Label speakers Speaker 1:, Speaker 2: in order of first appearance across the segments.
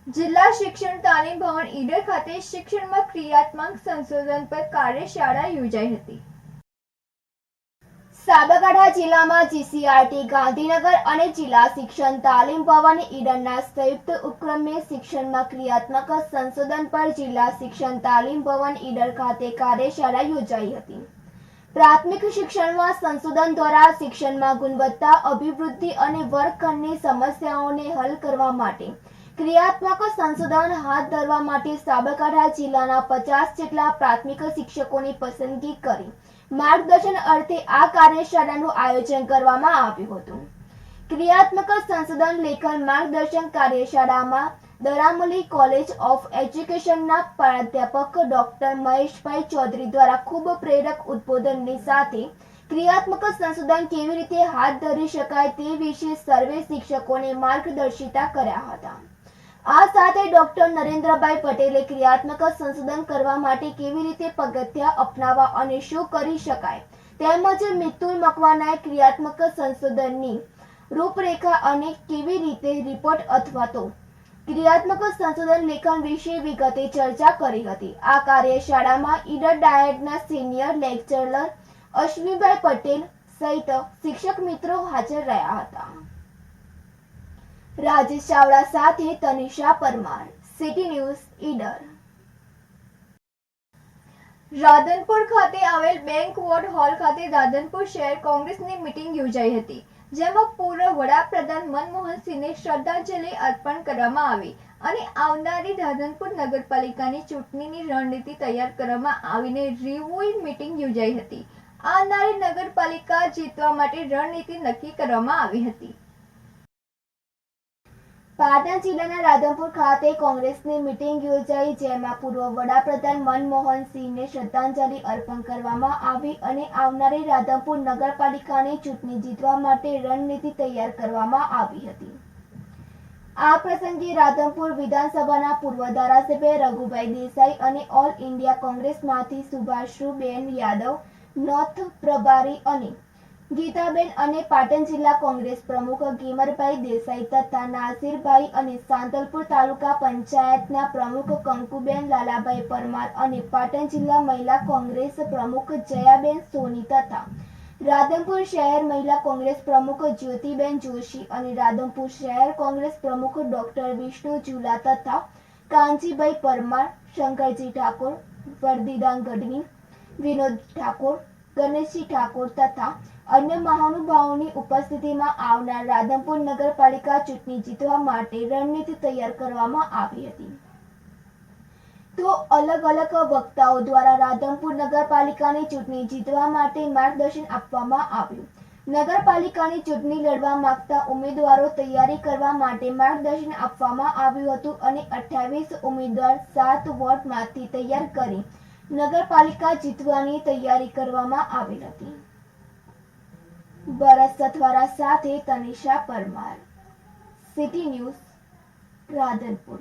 Speaker 1: જિલ્લા શિક્ષણ તાલીમ ભવન ઈડર ખાતે શિક્ષણમાં ક્રિયાત્મક સંશોધન પર કાર્યશાળા યોજાઈ હતી। સાબરકાંઠા જિલ્લામાં જીસીઆરટી ગાંધીનગર અને જિલ્લા શિક્ષણ તાલીમ ભવન ઈડરના સંયુક્ત ઉપક્રમે શિક્ષણમાં ક્રિયાત્મક સંશોધન પર જિલ્લા શિક્ષણ તાલીમ ભવન ઈડર ખાતે કાર્યશાળા યોજાઈ હતી। પ્રાથમિક શિક્ષણમાં સંશોધન દ્વારા શિક્ષણમાં ગુણવત્તા અભિવૃદ્ધિ અને વર્ગખંડની સમસ્યાઓને હલ કરવા માટે ક્રિયાત્મક સંશોધન હાથ ધરવા માટે સાબરકાંઠા જિલ્લાના 50 જેટલા પ્રાથમિક શિક્ષકોની પસંદગી કરી માર્ગદર્શન અર્થે આ કાર્યશાળાનું આયોજન કરવામાં આવ્યું હતું। ક્રિયાત્મક સંશોધન લેખન માર્ગદર્શન કાર્યશાળામાં દરામલી કોલેજ ઓફ એજ્યુકેશનના પ્રાધ્યાપક ડોક્ટર મહેશભાઈ ચૌધરી દ્વારા ખૂબ પ્રેરક ઉદ્બોધનની સાથે ક્રિયાત્મક સંશોધન કેવી રીતે હાથ ધરી શકાય તે વિશે સર્વે શિક્ષકોને માર્ગદર્શિતા કર્યા હતા। આ સાથે ડોક્ટર નરેન્દ્રભાઈ પટેલે ક્રિયાત્મક સંશોધન કરવા માટે કેવી રીતે પગથિયાં અપનાવવા અને શું કરી શકાય તેમજ મિતુલ મકવાનાએ ક્રિયાત્મક સંશોધનની રૂપરેખા અને કેવી રીતે રિપોર્ટ અથવા તો ક્રિયાત્મક સંશોધન લેખન વિશે વિગતે ચર્ચા કરી હતી। આ કાર્યશાળામાં ઈડર ડાયટના સિનિયર લેક્ચરર અશ્વિનભાઈ પટેલ સહિત શિક્ષક મિત્રો હાજર રહ્યા હતા। રાજેશ ચાવડા સાથે તનિષા પરમાર, સિટી ન્યૂઝ ઈડર। રાધનપુર ખાતે આવેલ બેંક વોર્ડ હોલ ખાતે રાધનપુર શહેર કોંગ્રેસની મીટિંગ યોજાઈ હતી, જેમાં પૂર્વ વડાપ્રધાન મનમોહન સિંહને શ્રદ્ધાંજલિ અર્પણ કરવામાં આવી અને આવનારી રાધનપુર નગરપાલિકાની ચૂંટણીની રણનીતિ તૈયાર કરવામાં આવીને રિવ્યુ મીટિંગ યોજાઈ હતી। આવનારી નગરપાલિકા જીતવા માટે રણનીતિ નક્કી કરવામાં આવી હતી। પાટણ જિલ્લાના રાધનપુર ખાતે કોંગ્રેસની મીટિંગ યોજાઈ, જેમાં પૂર્વ વડાપ્રધાન મનમોહન સિંહને શ્રદ્ધાંજલિ અર્પણ કરવામાં આવી અને આવનારી રાધનપુર નગરપાલિકાની ચૂંટણી જીતવા માટે રણનીતિ તૈયાર કરવામાં આવી હતી। આ પ્રસંગે રાધનપુર વિધાનસભાના પૂર્વ ધારાસભ્ય રઘુભાઈ દેસાઈ અને ઓલ ઇન્ડિયા કોંગ્રેસમાંથી સુભાષબેન યાદવ, નોર્થ પ્રભારી અને ગીતાબેન અને પાટણ જિલ્લા કોંગ્રેસ પ્રમુખ ગીમરભાઈ દેસાઈ તથા નાસિરભાઈ અને સાંતલપુર તાલુકા પંચાયતના પ્રમુખ કંકુબેન લાલાભાઈ પરમાર અને પાટણ જિલ્લા મહિલા કોંગ્રેસ પ્રમુખ જયાબેન સોની તથા રાધનપુર શહેર મહિલા કોંગ્રેસ પ્રમુખ જ્યોતિબેન જોશી અને રાધનપુર શહેર કોંગ્રેસ પ્રમુખ ડોક્ટર વિષ્ણુ ઝુલા તથા કાંજીભાઈ પરમાર, શંકરજી ઠાકોર, વર્દીદાન ગઢવી, વિનોદ ઠાકોર, ગણેશજી ઠાકોર તથા અન્ય મહાનુભાવોની ઉપસ્થિતિમાં આવનાર રાધનપુર નગરપાલિકા ચૂંટણી જીતવા માટે રણનીતિ તૈયાર કરવામાં આવી હતી। તો અલગ અલગ વક્તાઓ દ્વારા રાધનપુર નગરપાલિકાની ચૂંટણી જીતવા માટે માર્ગદર્શન આપવામાં આવ્યું। નગરપાલિકાની ચૂંટણી લડવા માંગતા ઉમેદવારો તૈયારી કરવા માટે માર્ગદર્શન આપવામાં આવ્યું હતું અને 28 ઉમેદવાર 7 વોર્ડમાંથી તૈયાર કરી નગરપાલિકા જીતવાની તૈયારી કરવામાં આવી હતી। ભરત સથવારા સાથે તનિષા પરમાર, સિટી ન્યૂઝ, રાધનપુર।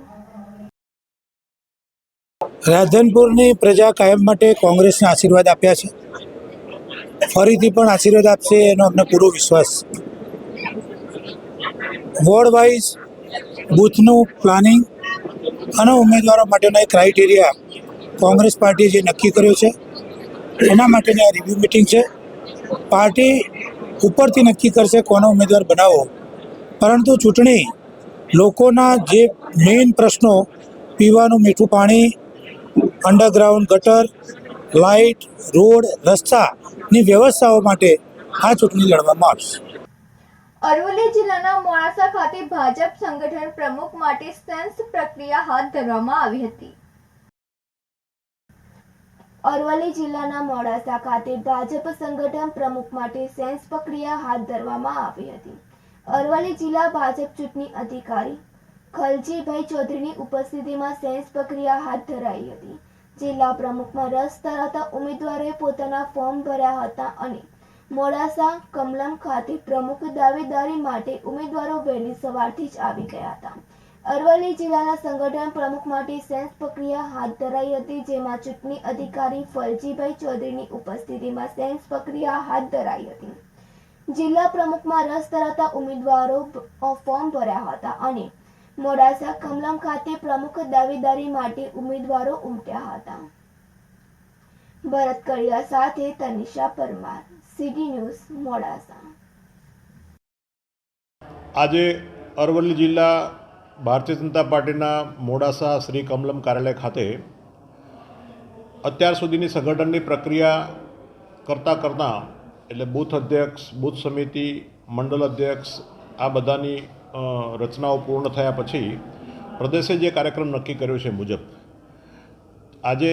Speaker 2: રાધનપુરની પ્રજા કાયમ માટે કોંગ્રેસને આશીર્વાદ આપ્યા છે, ફરીથી પણ આશીર્વાદ આપશે એનો અમને પૂરો વિશ્વાસ। વોર્ડ વાઇઝ બૂથનું પ્લાનિંગ અને ઉમેદવારો માટેના ક્રાઇટેરિયા કોંગ્રેસ પાર્ટીએ જે નક્કી કર્યો છે એના માટેની આ રિવ્યુ મિટિંગ છે। પાર્ટી ઉપરથી નક્કી કરશે કોનો ઉમેદવાર બનાવવો, પરંતુ ચૂંટણી લોકોના જે મેઇન પ્રશ્નો પીવાનું મીઠું પાણી, અંડરગ્રાઉન્ડ ગટર, લાઇટ, રોડ, રસ્તાની વ્યવસ્થાઓ માટે આ ચૂંટણી લડવામાં આવશે।
Speaker 1: અરવલ્લી જિલ્લાના મોડાસા ખાતે ભાજપ સંગઠન પ્રમુખ માટે સેન્સ પ્રક્રિયા હાથ ધરવામાં આવી હતી। અરવલ્લી જિલ્લાના મોડાસા ખાતે ભાજપ સંગઠન પ્રમુખ માટે સેન્સ પ્રક્રિયા હાથ ધરવામાં આવી હતી। અરવલ્લી જિલ્લા ભાજપ ચૂંટણી અધિકારી ખલજીભાઈ ચૌધરીની ઉપસ્થિતિમાં સેન્સ પ્રક્રિયા હાથ ધરાઈ હતી। જિલ્લા પ્રમુખમાં રસ ધરાવતા ઉમેદવારોએ પોતાના ફોર્મ ભર્યા હતા અને મોડાસા કમલમ ખાતે પ્રમુખ દાવેદારી માટે ઉમેદવારો વહેલી સવારથી જ આવી ગયા હતા। અરવલ્લી જિલ્લાના સંગઠન પ્રમુખ માટે સેન્સ પ્રક્રિયા હાથ ધરાઈ હતી, જેમાં ચૂંટણી અધિકારી ફલજીભાઈ ચૌધરીની ઉપસ્થિતિમાં સેન્સ પ્રક્રિયા હાથ ધરાઈ હતી। જિલ્લા પ્રમુખમાં રસ ધરાવતા ઉમેદવારો ફોર્મ ભર્યા હતા અને મોડાસા કમલમ ખાતે પ્રમુખ દાવેદારી માટે ઉમેદવારો ઉમટ્યા હતા. ભરત કડિયા સાથે તનિષા પરમાર, સીડી ન્યૂઝ, મોડાસા.
Speaker 3: આજે અરવલ્લી જિલ્લા ભારતીય જનતા પાર્ટીના મોડાસા શ્રી કમલમ કાર્યાલય ખાતે અત્યાર સુધીની સંગઠનની પ્રક્રિયા કરતાં એટલે બૂથ અધ્યક્ષ, બૂથ સમિતિ, મંડળ અધ્યક્ષ આ બધાની રચનાઓ પૂર્ણ થયા પછી પ્રદેશે જે કાર્યક્રમ નક્કી કર્યો છે મુજબ આજે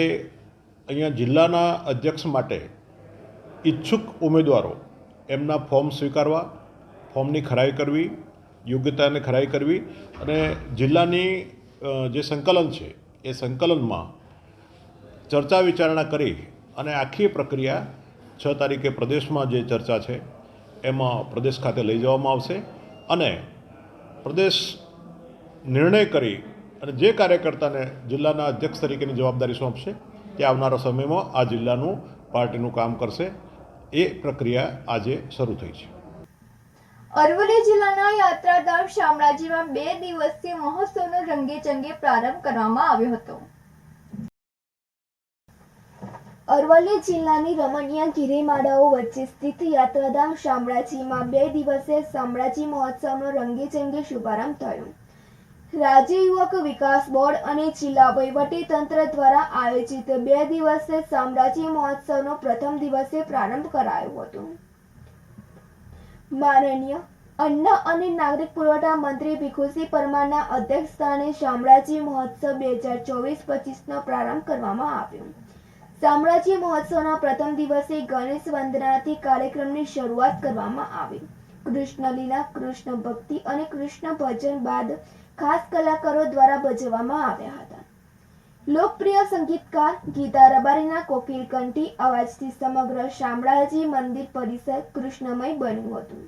Speaker 3: અહીંયા જિલ્લાના અધ્યક્ષ માટે ઈચ્છુક ઉમેદવારો એમના ફોર્મ સ્વીકારવા, ફોર્મની ખરાઈ કરવી, યોગ્યતાની ખરાઈ કરવી અને જિલ્લાની જે સંકલન છે એ સંકલનમાં ચર્ચા વિચારણા કરી અને આખી પ્રક્રિયા 6 તારીખે પ્રદેશમાં જે ચર્ચા છે એમાં પ્રદેશ ખાતે લઈ જવામાં આવશે અને પ્રદેશ નિર્ણય કરી અને જે કાર્યકર્તાને જિલ્લાના અધ્યક્ષ તરીકેની જવાબદારી સોંપશે તે આવનારા સમયમાં આ જિલ્લાનું પાર્ટીનું કામ કરશે. એ પ્રક્રિયા આજે શરૂ થઈ છે.
Speaker 4: અરવલ્લી જિલ્લાના યાત્રાધામ શામળાજીમાં 2 દિવસીય મહોત્સવનો રંગેચંગે પ્રારંભ કરવામાં આવ્યો હતો.
Speaker 1: અરવલ્લી જિલ્લાની રમણીય ગિરિમાળાઓ વચ્ચે સ્થિત યાત્રાધામ શામળાજીમાં 2 દિવસીય શામળાજી મહોત્સવનો રંગેચંગે શુભારંભ થયો. રાજ્ય યુવક વિકાસ બોર્ડ અને જિલ્લા વહીવટી તંત્ર દ્વારા આયોજિત 2 દિવસીય શામળાજી મહોત્સવનો પ્રથમ દિવસે પ્રારંભ કરાયો હતો. માનનીય અન્ન અને નાગરિક પુરવઠા મંત્રી ભીખુસિંહ પરમારના અધ્યક્ષસ્થાને શામળાજી મહોત્સવ 2024-25નો પ્રારંભ કરવામાં આવ્યો. શામળાજી મહોત્સવના પ્રથમ દિવસે ગણેશ વંદનાથી કાર્યક્રમની શરૂઆત કરવામાં આવી. કૃષ્ણ લીલા, કૃષ્ણ ભક્તિ અને કૃષ્ણ ભજન બાદ ખાસ કલાકારો દ્વારા ભજવવામાં આવ્યા હતા. લોકપ્રિય સંગીતકાર ગીતા રબારીના કોકિલ કંઠી અવાજથી સમગ્ર શામળાજી મંદિર પરિસર કૃષ્ણમય બન્યું હતું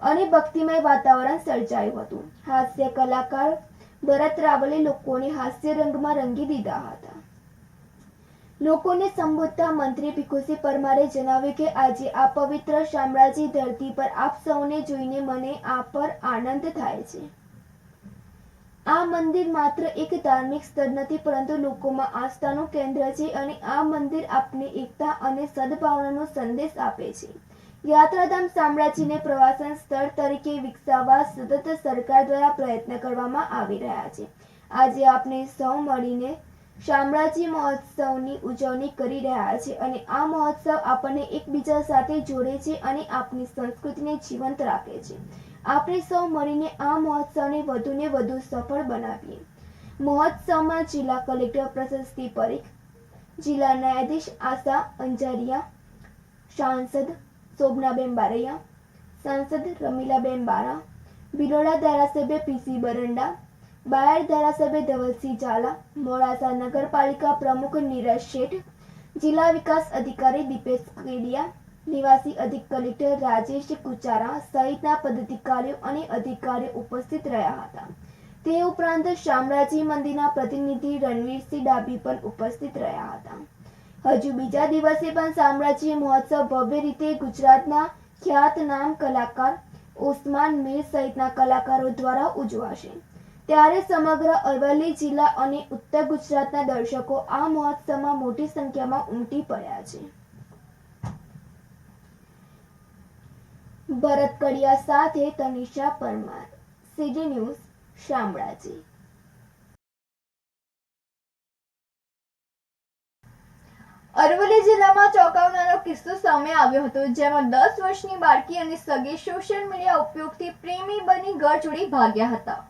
Speaker 1: અને ભક્તિમય વાતાવરણ સર્જાયું હતું. હાસ્ય કલાકાર ભરત રાવલે લોકોને હાસ્ય રંગમાં રંગી દીધા હતા. લોકોને સંબોધતા મંત્રી ભીખુસિંહ પરમારે જણાવ્યું કે આજે આ પવિત્ર શામળાજી ધરતી પર આપ સૌને જોઈને મને આ પર આનંદ થાય છે. આ મંદિર માત્ર એક ધાર્મિક સ્થળ નથી પરંતુ લોકોમાં આસ્થાનું કેન્દ્ર છે અને આ મંદિર આપને એકતા અને સદભાવનાનો સંદેશ આપે છે. યાત્રાધામ શામળાજીને પ્રવાસન સ્થળ તરીકે વિકસાવવા સતત સરકાર દ્વારા પ્રયત્ન કરવામાં આવી રહ્યા છે. આજે આપણે સૌ મળીને શામળાજી મહોત્સવની ઉજવણી કરી રહ્યા છે અને આ મહોત્સવ આપણને એકબીજા સાથે જોડે છે અને આપણી સંસ્કૃતિને જીવંત રાખે છે. આપણે સૌ મળીને આ મહોત્સવને વધુને વધુ સફળ બનાવીએ. મહોત્સવમાં જિલ્લા કલેક્ટર પ્રશસ્તિ પરીખ, જિલ્લા ન્યાયાધીશ આશા અંજારિયા, સાંસદ શોભનાબેન બારૈયા, સાંસદ રમીલાબેન બારા, ભિલોડા ધારાસભ્ય પીસી બરંડા, બાયડ ધારાસભ્ય ધવલસિંહ ઝાલા, મોડાસા નગરપાલિકા પ્રમુખ નીરજ શેઠ, જિલ્લા વિકાસ અધિકારી દીપેશ કેડિયા, નિવાસી અધિક કલેક્ટર રાજેશ કુચારા સહિતના પદાધિકારીઓ અને અધિકારીઓ ઉપસ્થિત રહ્યા હતા. તે ઉપરાંત શામળાજી મંદિરના પ્રતિનિધિ રણવીરસિંહ ડાભી પણ ઉપસ્થિત રહ્યા હતા. હજુ બીજા દિવસે પણ શામળાજી મહોત્સવ ભવ્ય રીતે ગુજરાતના ખ્યાતનામ કલાકાર ઉસ્માન મીર સહિતના કલાકારો દ્વારા ઉજવાશે. ત્યારે સમગ્ર અરવલ્લી જિલ્લા અને ઉત્તર ગુજરાતના દર્શકો આ મહોત્સવમાં મોટી સંખ્યામાં ઉમટી પડ્યા છે. ભરત કડિયા સાથે તનિષા પરમાર, સીડી ન્યૂઝ, શામળાજી.
Speaker 4: અરવલ્લી જિલ્લામાં ચોંકાવનારો કિસ્સો સામે આવ્યો હતો, જેમાં 10 વર્ષની બાળકી અને સગી સોશિયલ મીડિયા ઉપયોગથી પ્રેમી બની ઘર છોડી ભાગ્યા હતા.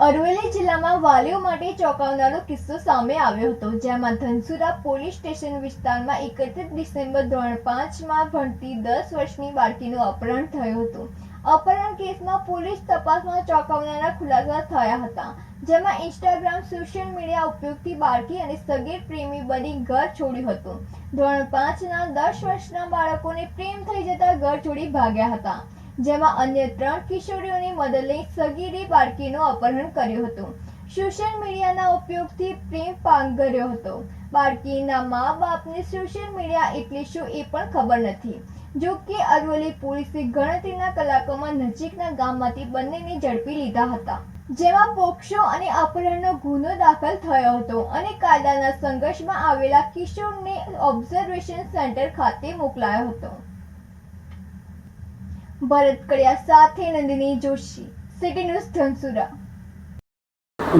Speaker 4: અરવલ્લી જિલ્લામાં વાલીઓ માટે ચોંકાવનારો કિસ્સો સામે આવ્યો હતો, જેમાં ધનસુરા પોલીસ સ્ટેશન વિસ્તારમાં 31 ડિસેમ્બર ધોરણ 5માં ભણતી 10 વર્ષની બાળકીનું અપહરણ થયું હતું. અપહરણ કેસમાં પોલીસ તપાસમાં ચોંકાવનારા ખુલાસા થયા હતા, જેમાં ઇન્સ્ટાગ્રામ સોશિયલ મીડિયા ઉપયોગથી બાળકી અને સગીર પ્રેમી બની ઘર છોડ્યું હતું. ધોરણ 5ના 10 વર્ષના બાળકોને પ્રેમ થઈ જતા ઘર છોડી ભાગ્યા હતા, જેમાં અન્ય 3 કિશોરીઓની મદદ લઈ સગીરી બાળકીનું અપહરણ કર્યું હતું. સોશિયલ મીડિયાના ઉપયોગથી પ્રેમ પાંગર્યો હતો. બાળકીના મા બાપને સોશિયલ મીડિયા એટલે શું એ પણ ખબર નથી. જો કે અરવલ્લી પોલીસે ગણતરીના કલાકોમાં નજીકના ગામમાંથી બંનેને ઝડપી લીધા હતા, જેમાં પોક્સો અને અપહરણનો ગુનો દાખલ થયો હતો અને કાયદાના સંઘર્ષમાં આવેલા કિશોરને ઓબ્ઝર્વેશન સેન્ટર ખાતે મોકલાયો હતો. ભરત કડિયા સાથે નંદિની જોશી, સિટી ન્યૂઝ ધનસુરા.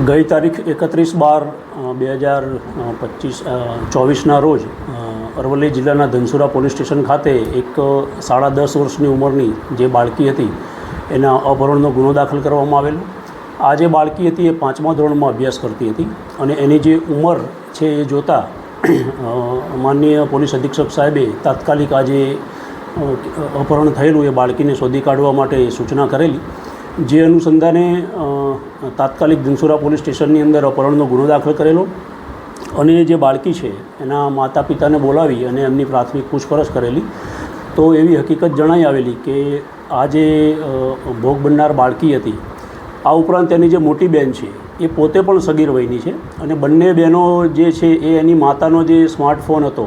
Speaker 5: ગઈ તારીખ 31/12/2024ના રોજ અરવલ્લી જિલ્લાના ધનસુરા પોલીસ સ્ટેશન ખાતે એક 10.5 વર્ષની ઉંમરની જે બાળકી હતી એના અપહરણનો ગુનો દાખલ કરવામાં આવેલો. આ જે બાળકી હતી એ 5મા ધોરણમાં અભ્યાસ કરતી હતી અને એની જે ઉંમર છે એ જોતાં માનનીય પોલીસ અધિક્ષક સાહેબે તાત્કાલિક આ જે અપહરણ થયેલું એ બાળકીને શોધી કાઢવા માટે સૂચના કરેલી, જે અનુસંધાને તાત્કાલિક ધનસુરા પોલીસ સ્ટેશનની અંદર અપહરણનો ગુનો દાખલ કરેલો અને જે બાળકી છે એના માતા પિતાને બોલાવી અને એમની પ્રાથમિક પૂછપરછ કરેલી. તો એવી હકીકત જણાઈ આવેલી કે આ જે ભોગ બનનાર બાળકી હતી, આ ઉપરાંત એની જે મોટી બહેન છે એ પોતે પણ સગીર વયની છે અને બંને બહેનો જે છે એ એની માતાનો જે સ્માર્ટફોન હતો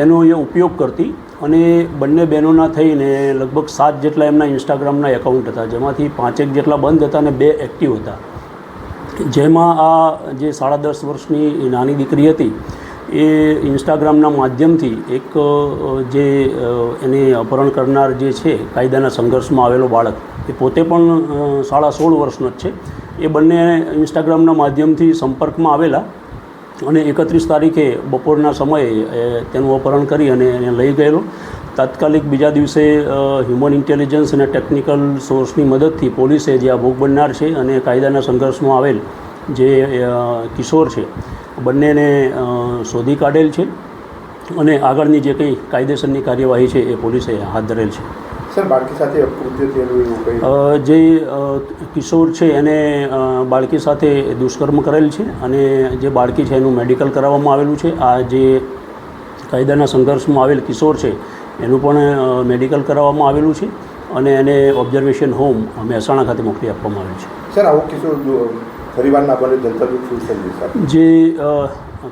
Speaker 5: એનો એ ઉપયોગ કરતી અને બંને બહેનોના થઈને લગભગ 7 જેટલા એમના ઇન્સ્ટાગ્રામના એકાઉન્ટ હતા, જેમાંથી 5 જેટલા બંધ હતા અને 2 એક્ટિવ હતા. જેમાં આ જે 10.5 વર્ષની નાની દીકરી હતી એ ઇન્સ્ટાગ્રામના માધ્યમથી એક જે એને અપહરણ કરનાર જે છે કાયદાના સંઘર્ષમાં આવેલો બાળક, એ પોતે પણ 16.5 વર્ષનો જ છે, એ બંને ઇન્સ્ટાગ્રામના માધ્યમથી સંપર્કમાં આવેલા અને 31 તારીખે બપોરના સમયે તેનું અપહરણ કરી અને એને લઈ ગયેલો. તાત્કાલિક બીજા દિવસે હ્યુમન ઇન્ટેલિજન્સ અને ટેકનિકલ સોર્સની મદદથી પોલીસે જે આ ભોગ બનનાર છે અને કાયદાના સંઘર્ષમાં આવેલ જે કિશોર છે બંનેને શોધી કાઢેલ છે અને આગળની જે કંઈ કાયદેસરની કાર્યવાહી છે એ પોલીસે હાથ ધરેલ છે.
Speaker 6: સર, બાળકી સાથે
Speaker 5: જે કિશોર છે એને બાળકી સાથે દુષ્કર્મ કરેલ છે અને જે બાળકી છે એનું મેડિકલ કરાવવામાં આવેલું છે. આ જે કાયદાના સંઘર્ષમાં આવેલ કિશોર છે એનું પણ મેડિકલ કરાવવામાં આવેલું છે અને એને ઓબ્ઝર્વેશન હોમ મહેસાણા ખાતે મોકલી આપવામાં આવેલ છે.
Speaker 6: સર, આવો કિશોર પરિવારના બને જનતા
Speaker 5: જે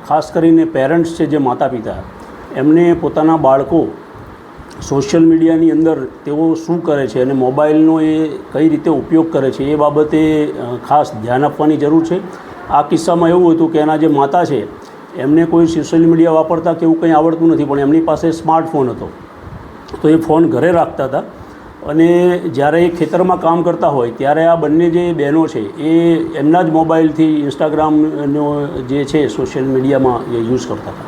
Speaker 5: ખાસ કરીને પેરેન્ટ્સ છે, જે માતા પિતા, એમને પોતાના બાળકો સોશિયલ મીડિયાની અંદર તેઓ શું કરે છે અને મોબાઈલનો એ કઈ રીતે ઉપયોગ કરે છે એ બાબતે ખાસ ધ્યાન આપવાની જરૂર છે. આ કિસ્સામાં એવું હતું કે એના જે માતા છે એમને કોઈ સોશિયલ મીડિયા વાપરતા કે એવું કંઈ આવડતું નથી, પણ એમની પાસે સ્માર્ટફોન હતો તો એ ફોન ઘરે રાખતા હતા અને જ્યારે એ ખેતરમાં કામ કરતા હોય ત્યારે આ બંને જે બહેનો છે એ એમના જ મોબાઈલથી ઇન્સ્ટાગ્રામનો જે છે સોશિયલ મીડિયામાં એ યુઝ કરતા હતા.